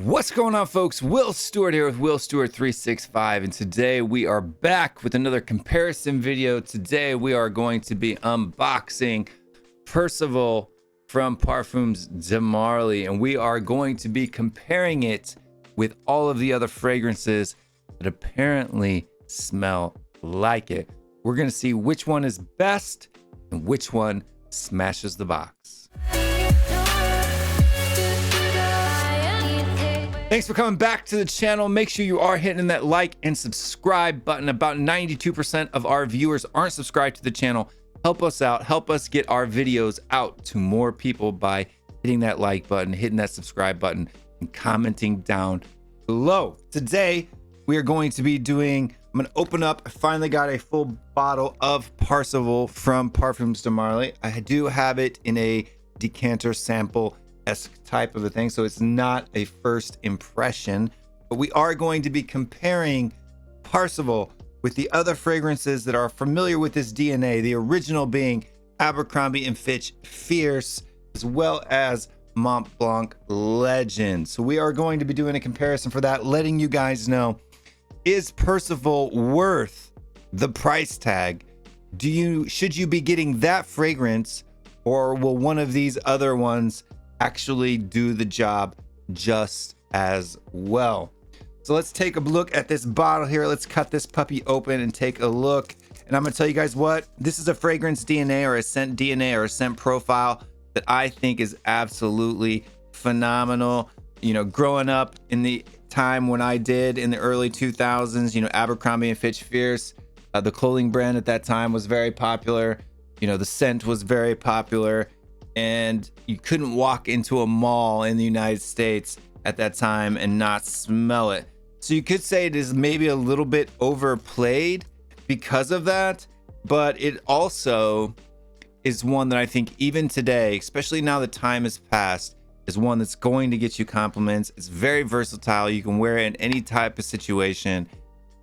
What's going on, folks? Will Stewart here with Will Stewart 365, and today we are back with another comparison video. Today we are going to be unboxing Percival from Parfums De Marly, and we are going to be comparing it with all of the other fragrances that apparently smell like it. We're going to see which one is best and which one smashes the box. Thanks for coming back to the channel. Make sure you are hitting that like and subscribe button. About 92% of our viewers aren't subscribed to the channel. Help us out. Help us get our videos out to more people by hitting that like button, hitting that subscribe button, and commenting down below. Today, we are going to be doing, I'm going to open up. I finally got a full bottle of Percival from Parfums De Marly. I do have it in a decanter sample type of a thing, so it's not a first impression, but we are going to be comparing Percival with the other fragrances that are familiar with this DNA, the original being Abercrombie & Fitch Fierce, as well as Montblanc Legend. So we are going to be doing a comparison for that, letting you guys know, is Percival worth the price tag? Should you be getting that fragrance, or will one of these other ones actually do the job just as well? So let's take a look at this bottle here. Let's cut this puppy open and take a look. And I'm gonna tell you guys what, this is a fragrance DNA or a scent DNA or a scent profile that I think is absolutely phenomenal. You know, growing up in the time when I did in the early 2000s, you know, Abercrombie & Fitch Fierce, the clothing brand at that time, was very popular. You know, the scent was very popular, and you couldn't walk into a mall in the United States at that time and not smell it. So you could say it is maybe a little bit overplayed because of that, but it also is one that I think even today, especially now that time has passed, is one that's going to get you compliments. It's very versatile. You can wear it in any type of situation,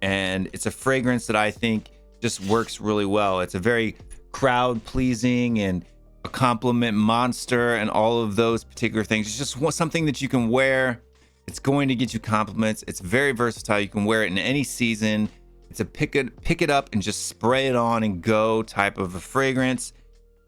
and it's a fragrance that I think just works really well. It's a very crowd pleasing and a compliment monster and all of those particular things. It's just something that you can wear. It's going to get you compliments. It's very versatile. You can wear it in any season. It's a pick it up and just spray it on and go type of a fragrance.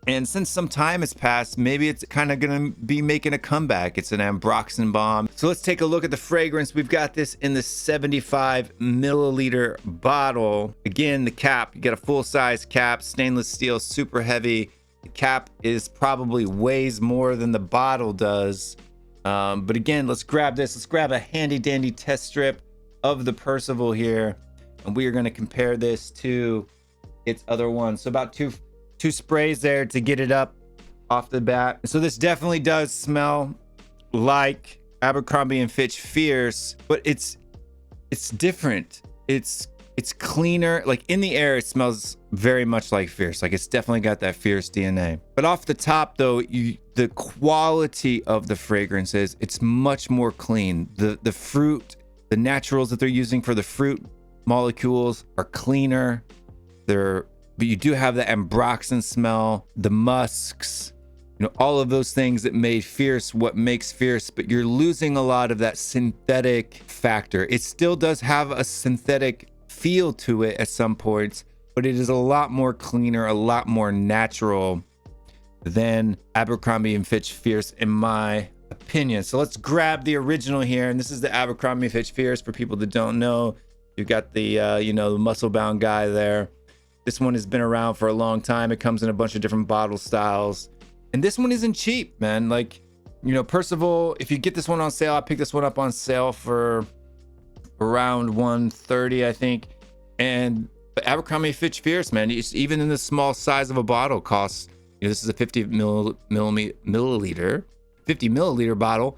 And since some time has passed, maybe it's kind of going to be making a comeback. It's an ambroxan bomb. So let's take a look at the fragrance. We've got this in the 75 milliliter bottle. Again, the cap, you get a full size cap, stainless steel, super heavy. The cap is probably weighs more than the bottle does. But again, let's grab this. Let's grab a handy dandy test strip of the Percival here, and we are going to compare this to its other one. So about two sprays there to get it up off the bat. So this definitely does smell like Abercrombie & Fitch Fierce, but it's different. It's cleaner. Like in the air, it smells very much like Fierce. Like it's definitely got that Fierce DNA. But off the top though, the quality of the fragrances, it's much more clean. The fruit, the naturals that they're using for the fruit molecules are cleaner. But you do have the ambroxan smell, the musks, you know, all of those things that made Fierce what makes Fierce, but you're losing a lot of that synthetic factor. It still does have a synthetic feel to it at some points, but it is a lot more cleaner, a lot more natural than Abercrombie & Fitch Fierce, in my opinion. So let's grab the original here, and this is the Abercrombie & Fitch Fierce. For people that don't know, you've got the you know, the muscle bound guy there. This one has been around for a long time. It comes in a bunch of different bottle styles, and this one isn't cheap, man. Like, you know, Percival, if you get this one on sale, I picked this one up on sale for around $130, I think. And Abercrombie & Fitch Fierce, man, it's even in the small size of a bottle costs, you know, this is a 50 milliliter bottle,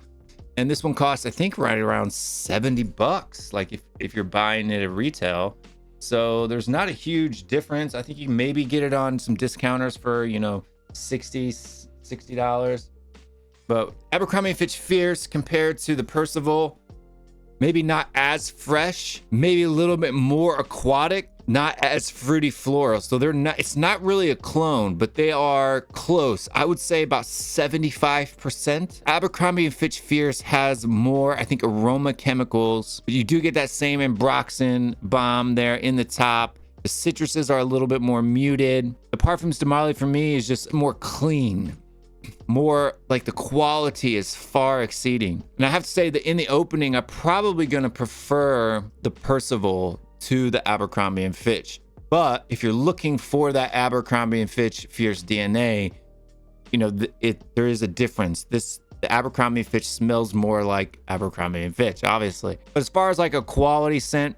and this one costs, I think, right around $70, like if you're buying it at retail. So there's not a huge difference. I think you can maybe get it on some discounters for, you know, $60. But Abercrombie & Fitch Fierce compared to the Percival, maybe not as fresh, maybe a little bit more aquatic not as fruity floral. So they're not, it's not really a clone, but they are close. I would say about 75%. Abercrombie and Fitch Fierce has more, I think, aroma chemicals, but you do get that same ambroxan bomb there in the top. The citruses are a little bit more muted. The Parfums De Marly for me is just more clean, more like the quality is far exceeding. And I have to say that in the opening, I'm probably going to prefer the Percival to the Abercrombie and Fitch. But if you're looking for that Abercrombie and Fitch Fierce DNA, you know, there is a difference. The Abercrombie and Fitch smells more like Abercrombie and Fitch, obviously. But as far as like a quality scent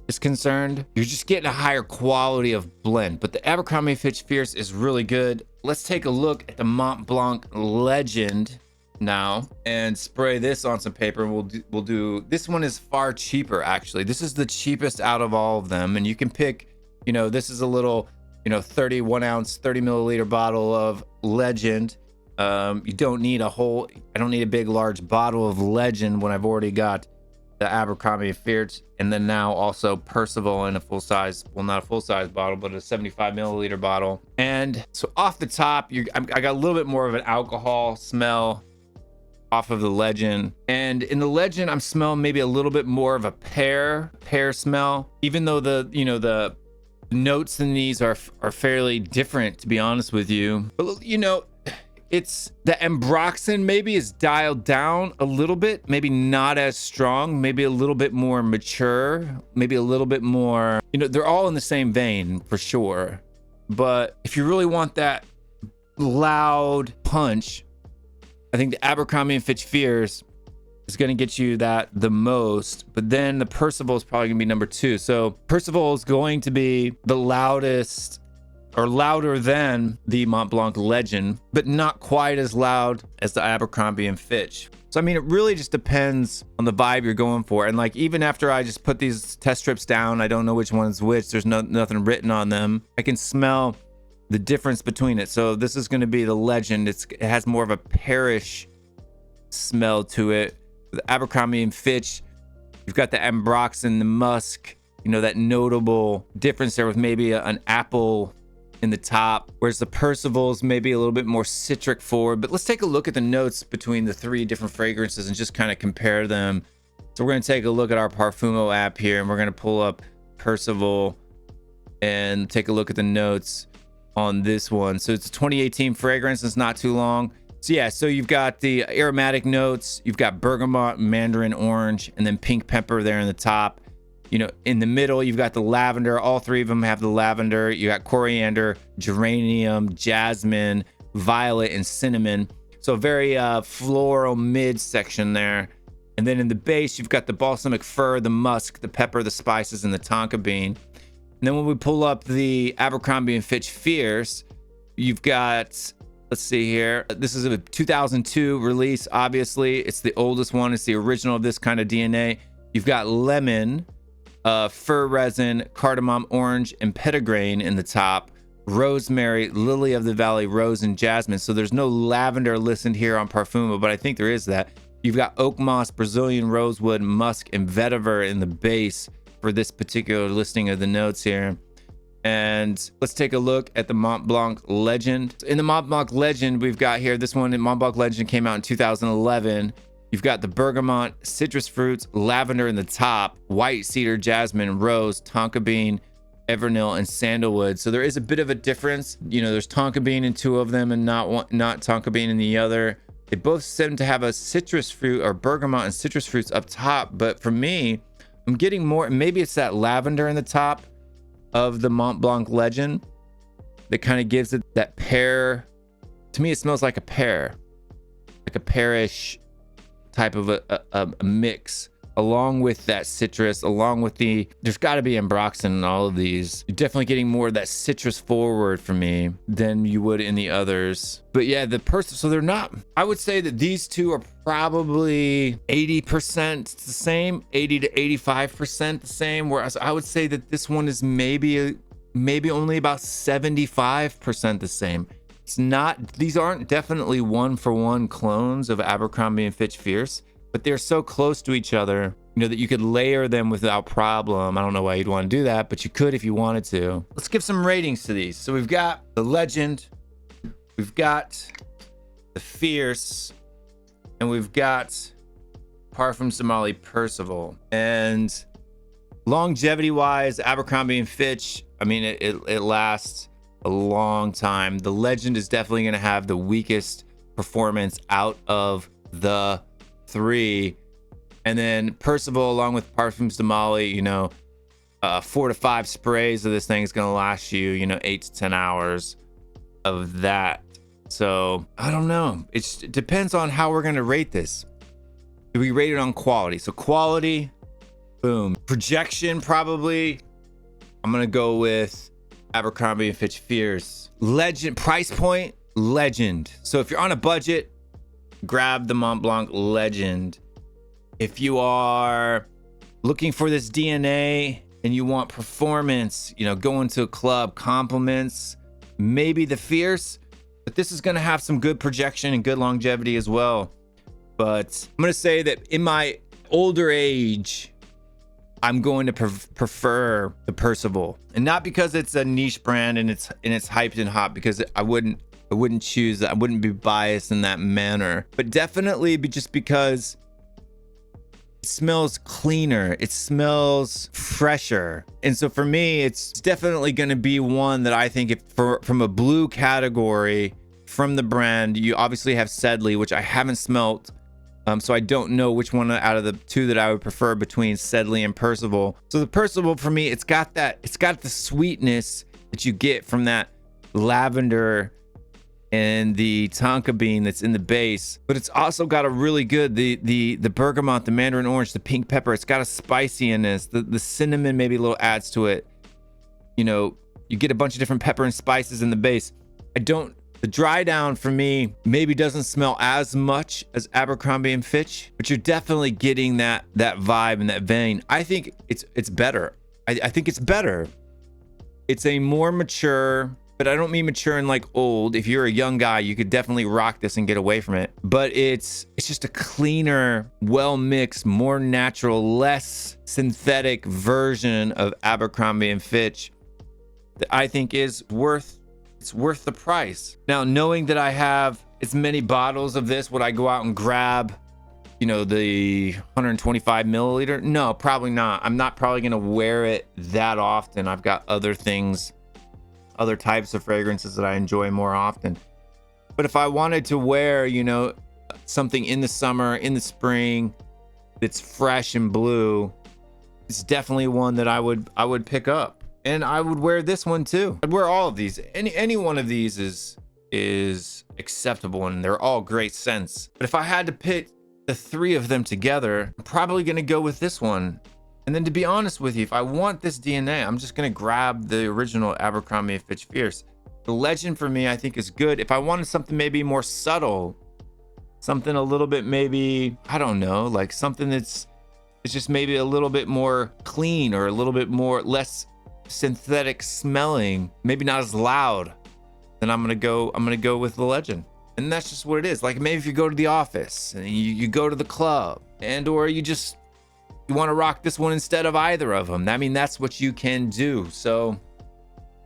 is concerned, you're just getting a higher quality of blend. But the Abercrombie and Fitch Fierce is really good. Let's take a look at the Montblanc Legend now and spray this on some paper. We'll do this one is far cheaper, actually. This is the cheapest out of all of them, and you can pick, you know, this is a little, you know, 31 ounce 30 milliliter bottle of Legend. You don't need a whole, I don't need a big large bottle of Legend when I've already got the Abercrombie and Fierce, and then now also Percival in a full size, well, not a full size bottle, but a 75 milliliter bottle. And so off the top, I got a little bit more of an alcohol smell off of the Legend. And in the Legend, I'm smelling maybe a little bit more of a pear smell, even though the, you know, the notes in these are fairly different, to be honest with you. But, you know, it's the ambroxan maybe is dialed down a little bit, maybe not as strong, maybe a little bit more mature, maybe a little bit more, you know, they're all in the same vein for sure. But if you really want that loud punch, I think the Abercrombie and Fitch Fierce is going to get you that the most, but then the Percival is probably going to be number 2. So Percival is going to be the loudest, or louder than the Montblanc Legend, but not quite as loud as the Abercrombie and Fitch. So, I mean, it really just depends on the vibe you're going for. And like, even after I just put these test strips down, I don't know which one's which. There's nothing written on them. I can smell the difference between it. So this is going to be the Legend. It has more of a pearish smell to it. The Abercrombie and Fitch, you've got the ambroxan, the musk, you know, that notable difference there with maybe an apple in the top, whereas the Percival's maybe a little bit more citric forward. But let's take a look at the notes between the 3 different fragrances and just kind of compare them. So we're going to take a look at our Parfumo app here, and we're going to pull up Percival and take a look at the notes on this one. So it's a 2018 fragrance. It's not too long. So yeah, so you've got the aromatic notes, you've got bergamot, mandarin orange, and then pink pepper there in the top. You know, in the middle, you've got the lavender. All 3 of them have the lavender. You got coriander, geranium, jasmine, violet, and cinnamon. So very floral mid section there. And then in the base, you've got the balsamic fir, the musk, the pepper, the spices, and the tonka bean. And then when we pull up the Abercrombie and Fitch Fierce, you've got, let's see here. This is a 2002 release. Obviously, it's the oldest one. It's the original of this kind of DNA. You've got lemon, fir resin, cardamom, orange, and petitgrain in the top. Rosemary, lily of the valley, rose, and jasmine. So there's no lavender listed here on Parfumo, but I think there is that. You've got oakmoss, Brazilian rosewood, musk, and vetiver in the base for this particular listing of the notes here. And let's take a look at the Montblanc Legend. In the Montblanc Legend, we've got here, this one, the Montblanc Legend came out in 2011. You've got the bergamot, citrus fruits, lavender in the top, white cedar, jasmine, rose, tonka bean, evernyl, and sandalwood. So there is a bit of a difference. You know, there's tonka bean in 2 of them and not tonka bean in the other. They both seem to have a citrus fruit or bergamot and citrus fruits up top. But for me, I'm getting more, maybe it's that lavender in the top of the Montblanc Legend that kind of gives it that pear. To me, it smells like a pear, like a pearish type of a mix, along with that citrus, along with there's got to be ambroxan in all of these. You're definitely getting more of that citrus forward for me than you would in the others. But yeah, so they're not, I would say that these 2 are probably 80% the same, 80 to 85% the same, whereas I would say that this one is maybe only about 75% the same. It's not, these aren't definitely 1-for-1 clones of Abercrombie and Fitch Fierce. but they're so close to each other, you know, that you could layer them without problem. I don't know why you'd want to do that, but you could if you wanted to. Let's give some ratings to these. So we've got the Legend, we've got the Fierce, and we've got Parfums De Marly Percival. And longevity wise, Abercrombie and Fitch, I mean, it lasts a long time. The Legend is definitely going to have the weakest performance out of the three. And then Percival, along with Parfums De Marly, you know, 4 to 5 sprays of this thing is going to last you, you know, 8 to 10 hours of that. So I don't know. It depends on how we're going to rate this. Do we rate it on quality? So quality, boom. Projection, probably. I'm going to go with Abercrombie and Fitch Fierce. Legend, price point, Legend. So if you're on a budget, grab the Montblanc Legend. If you are looking for this DNA and you want performance, you know, going to a club, compliments, maybe the Fierce, but this is going to have some good projection and good longevity as well. But I'm going to say that in my older age, I'm going to prefer the Percival, and not because it's a niche brand and it's hyped and hot, because I wouldn't choose that. I wouldn't be biased in that manner, but definitely just because it smells cleaner, it smells fresher. And so for me, it's definitely going to be one that I think, from a blue category from the brand, you obviously have Sedley, which I haven't smelt. So I don't know which one out of the two that I would prefer between Sedley and Percival. So the Percival, for me, it's got the sweetness that you get from that lavender and the tonka bean that's in the base, but it's also got a really good, the bergamot, the mandarin orange, the pink pepper. It's got a spiciness. The cinnamon maybe a little adds to it. You know, you get a bunch of different pepper and spices in the base. The dry down for me maybe doesn't smell as much as Abercrombie and Fitch, but you're definitely getting that vibe and that vein. I think it's better. I think it's better. It's a more mature, but I don't mean mature and like old. If you're a young guy, you could definitely rock this and get away from it. But it's just a cleaner, well-mixed, more natural, less synthetic version of Abercrombie and Fitch that I think is worth the price. Now, knowing that I have as many bottles of this, would I go out and grab, you know, the 125 milliliter? No, probably not. I'm not probably going to wear it that often. I've got other things, other types of fragrances that I enjoy more often. But if I wanted to wear, you know, something in the summer, in the spring, that's fresh and blue, it's definitely one that I would pick up. And I would wear this one too. I'd wear all of these. Any one of these is acceptable, and they're all great scents. But if I had to pick the three of them together, I'm probably gonna go with this one. And then, to be honest with you, if I want this DNA, I'm just gonna grab the original Abercrombie & Fitch Fierce. The Legend for me, I think, is good. If I wanted something maybe more subtle, something a little bit maybe, I don't know, like something that's just maybe a little bit more clean, or a little bit less synthetic smelling, maybe not as loud, then I'm gonna go with the Legend. And that's just what it is. Like, maybe if you go to the office and you go to the club, and or you want to rock this one instead of either of them, I mean, that's what you can do. So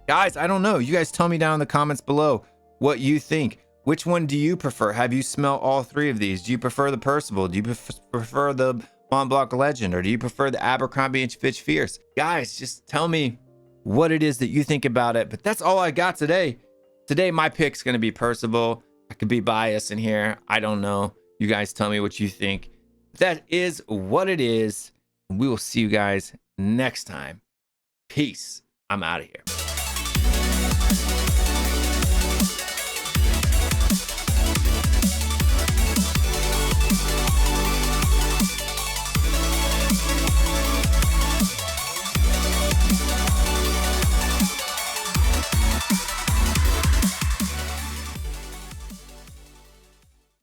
guys, I don't know, you guys tell me down in the comments below what you think. Which one do you prefer? Have you smelled all three of these? Do you prefer the Percival? Do you prefer the Montblanc Legend? Or do you prefer the Abercrombie & Fitch Fierce? Guys, just tell me what it is that you think about it. But that's all I got today. Today, my pick's going to be Percival. I could be biased in here. I don't know. You guys tell me what you think. That is what it is. We will see you guys next time. Peace. I'm out of here.